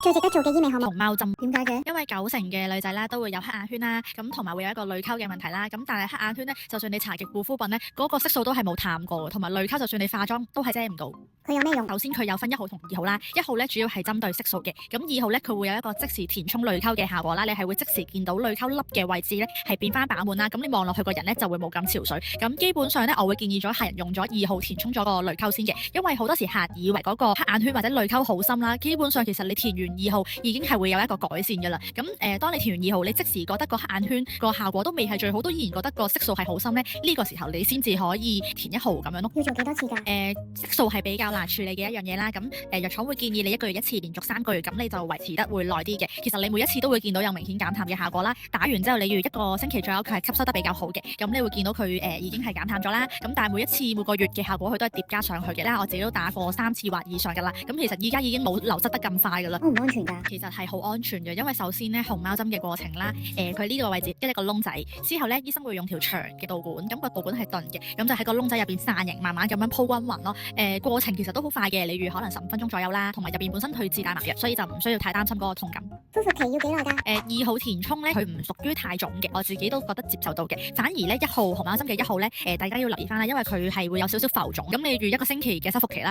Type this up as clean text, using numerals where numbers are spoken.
最值得做嘅醫美項目，熊貓針。點解嘅？因為90%嘅女仔啦都會有黑眼圈啦，咁同埋會有一個淚溝嘅問題啦。咁但係黑眼圈咧，就算你搽極護膚品咧，嗰個色素都係冇淡過，同埋淚溝就算你化妝都係遮唔到。佢有咩用？首先佢有分1號同2號啦，1號咧主要係針對色素嘅，咁2號咧佢會有一個即時填充淚溝嘅效果啦，你係會即時見到淚溝粒嘅位置咧係變翻飽滿啦，咁你望落去個人咧就會冇咁潮水。咁基本上咧，我會建議咗客人用咗2號填充咗個淚溝先嘅，因為好多時客人以為嗰個黑眼圈或者淚溝好深啦，基本上其實你填完2號已經係會有一個改善噶啦。咁當你填完2號，你即時覺得個黑眼圈個效果都未係最好，都依然覺得個色素係好深咧，呢個時候你先至可以填1號咁樣咯。要做幾多次㗎？色素係比較難處理嘅一樣嘢啦，咁藥廠會建議你1個月1次，連續3個月，咁你就維持得會耐啲嘅。其實你每一次都會見到有明顯減淡嘅效果啦。打完之後，你要1個星期左右，佢係吸收得比較好嘅，咁你會見到佢已經係減淡咗啦。咁但係每個月嘅效果，佢都係疊加上去嘅啦。我自己都打過3次或以上㗎啦。咁其實依家已經冇流失得咁快㗎啦。安唔安全㗎？其實係好安全嘅，因為首先咧熊貓針嘅過程啦，佢呢個位置一個窿仔，之後咧醫生會用條長嘅導管，咁個導管係鈍嘅，咁就喺個窿仔入邊散型，慢慢咁樣鋪均勻咯。過程其實都好快嘅，例如可能15分鐘左右啦，同埋入邊本身佢自帶麻藥，所以就唔需要太擔心嗰個痛感。恢復期要幾耐㗎？2號填充咧，佢唔屬於太腫嘅，我自己都覺得接受到嘅。反而咧1號熊貓針嘅1號咧，大家要留意翻啦，因為佢係會有少少浮腫，咁你預1個星期嘅修復期啦。